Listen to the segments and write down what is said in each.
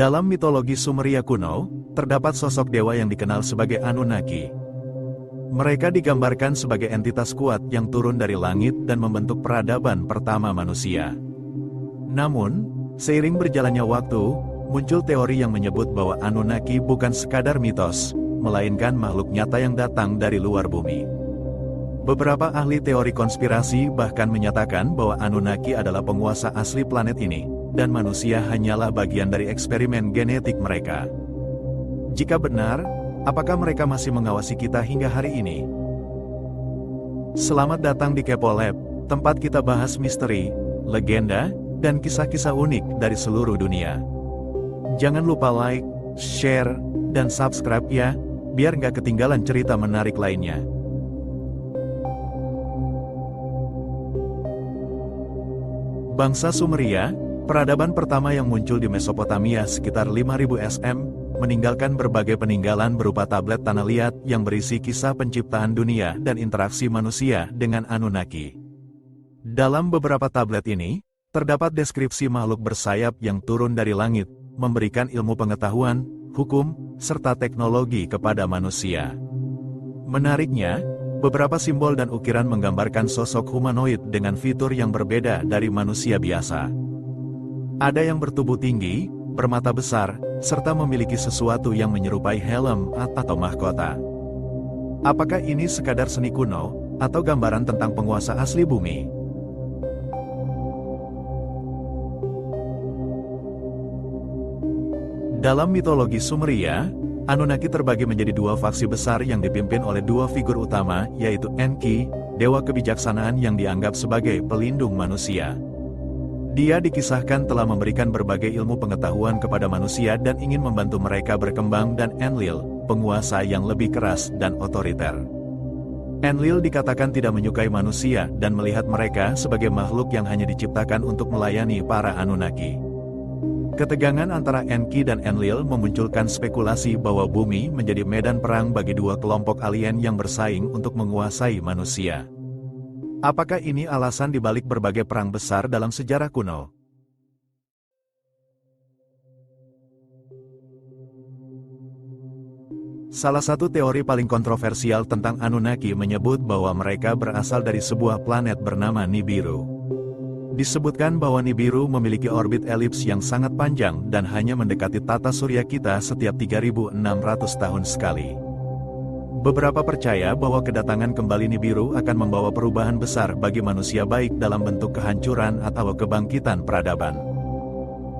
Dalam mitologi Sumeria kuno, terdapat sosok dewa yang dikenal sebagai Anunnaki. Mereka digambarkan sebagai entitas kuat yang turun dari langit dan membentuk peradaban pertama manusia. Namun, seiring berjalannya waktu, muncul teori yang menyebut bahwa Anunnaki bukan sekadar mitos, melainkan makhluk nyata yang datang dari luar bumi. Beberapa ahli teori konspirasi bahkan menyatakan bahwa Anunnaki adalah penguasa asli planet ini, dan manusia hanyalah bagian dari eksperimen genetik mereka. Jika benar, apakah mereka masih mengawasi kita hingga hari ini? Selamat datang di Kepo Lab, tempat kita bahas misteri, legenda, dan kisah-kisah unik dari seluruh dunia. Jangan lupa like, share, dan subscribe ya, biar nggak ketinggalan cerita menarik lainnya. Bangsa Sumeria, peradaban pertama yang muncul di Mesopotamia sekitar 5000 SM, meninggalkan berbagai peninggalan berupa tablet tanah liat yang berisi kisah penciptaan dunia dan interaksi manusia dengan Anunnaki. Dalam beberapa tablet ini, terdapat deskripsi makhluk bersayap yang turun dari langit, memberikan ilmu pengetahuan, hukum, serta teknologi kepada manusia. Menariknya, beberapa simbol dan ukiran menggambarkan sosok humanoid dengan fitur yang berbeda dari manusia biasa. Ada yang bertubuh tinggi, bermata besar, serta memiliki sesuatu yang menyerupai helm atau mahkota. Apakah ini sekadar seni kuno, atau gambaran tentang penguasa asli bumi? Dalam mitologi Sumeria, Anunnaki terbagi menjadi dua faksi besar yang dipimpin oleh dua figur utama, yaitu Enki, dewa kebijaksanaan yang dianggap sebagai pelindung manusia. Dia dikisahkan telah memberikan berbagai ilmu pengetahuan kepada manusia dan ingin membantu mereka berkembang, dan Enlil, penguasa yang lebih keras dan otoriter. Enlil dikatakan tidak menyukai manusia dan melihat mereka sebagai makhluk yang hanya diciptakan untuk melayani para Anunnaki. Ketegangan antara Enki dan Enlil memunculkan spekulasi bahwa bumi menjadi medan perang bagi dua kelompok alien yang bersaing untuk menguasai manusia. Apakah ini alasan dibalik berbagai perang besar dalam sejarah kuno? Salah satu teori paling kontroversial tentang Anunnaki menyebut bahwa mereka berasal dari sebuah planet bernama Nibiru. Disebutkan bahwa Nibiru memiliki orbit elips yang sangat panjang dan hanya mendekati tata surya kita setiap 3600 tahun sekali. Beberapa percaya bahwa kedatangan kembali Nibiru akan membawa perubahan besar bagi manusia, baik dalam bentuk kehancuran atau kebangkitan peradaban.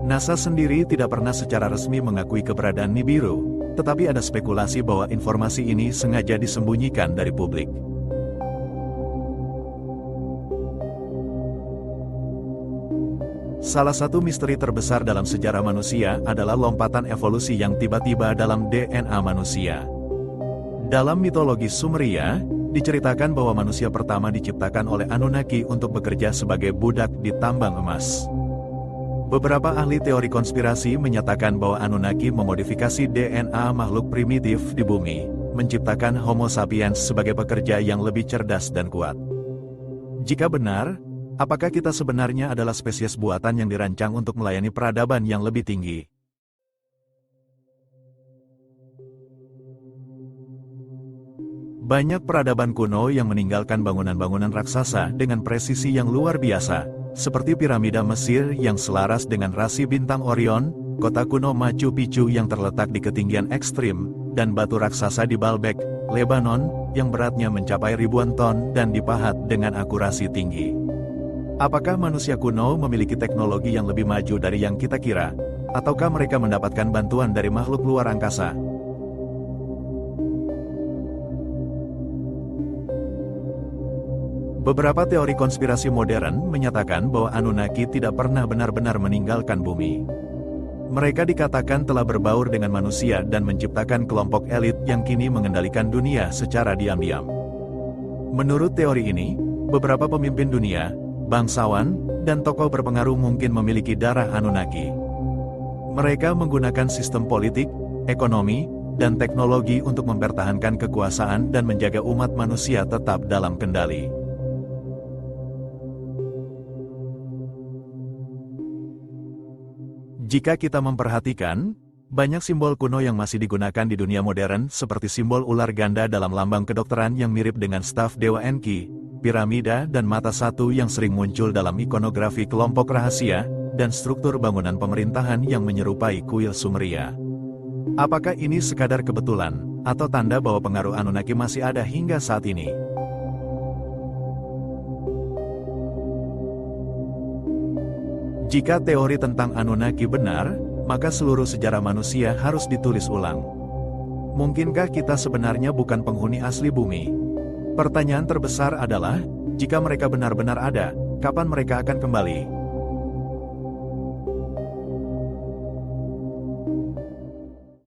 NASA sendiri tidak pernah secara resmi mengakui keberadaan Nibiru, tetapi ada spekulasi bahwa informasi ini sengaja disembunyikan dari publik. Salah satu misteri terbesar dalam sejarah manusia adalah lompatan evolusi yang tiba-tiba dalam DNA manusia. Dalam mitologi Sumeria, diceritakan bahwa manusia pertama diciptakan oleh Anunnaki untuk bekerja sebagai budak di tambang emas. Beberapa ahli teori konspirasi menyatakan bahwa Anunnaki memodifikasi DNA makhluk primitif di bumi, menciptakan Homo sapiens sebagai pekerja yang lebih cerdas dan kuat. Jika benar, apakah kita sebenarnya adalah spesies buatan yang dirancang untuk melayani peradaban yang lebih tinggi? Banyak peradaban kuno yang meninggalkan bangunan-bangunan raksasa dengan presisi yang luar biasa, seperti piramida Mesir yang selaras dengan rasi bintang Orion, kota kuno Machu Picchu yang terletak di ketinggian ekstrim, dan batu raksasa di Baalbek, Lebanon, yang beratnya mencapai ribuan ton dan dipahat dengan akurasi tinggi. Apakah manusia kuno memiliki teknologi yang lebih maju dari yang kita kira? Ataukah mereka mendapatkan bantuan dari makhluk luar angkasa? Beberapa teori konspirasi modern menyatakan bahwa Anunnaki tidak pernah benar-benar meninggalkan bumi. Mereka dikatakan telah berbaur dengan manusia dan menciptakan kelompok elit yang kini mengendalikan dunia secara diam-diam. Menurut teori ini, beberapa pemimpin dunia, bangsawan, dan tokoh berpengaruh mungkin memiliki darah Anunnaki. Mereka menggunakan sistem politik, ekonomi, dan teknologi untuk mempertahankan kekuasaan dan menjaga umat manusia tetap dalam kendali. Jika kita memperhatikan, banyak simbol kuno yang masih digunakan di dunia modern seperti simbol ular ganda dalam lambang kedokteran yang mirip dengan staf Dewa Enki, piramida dan mata satu yang sering muncul dalam ikonografi kelompok rahasia, dan struktur bangunan pemerintahan yang menyerupai kuil Sumeria. Apakah ini sekadar kebetulan, atau tanda bahwa pengaruh Anunnaki masih ada hingga saat ini? Jika teori tentang Anunnaki benar, maka seluruh sejarah manusia harus ditulis ulang. Mungkinkah kita sebenarnya bukan penghuni asli bumi? Pertanyaan terbesar adalah, jika mereka benar-benar ada, kapan mereka akan kembali?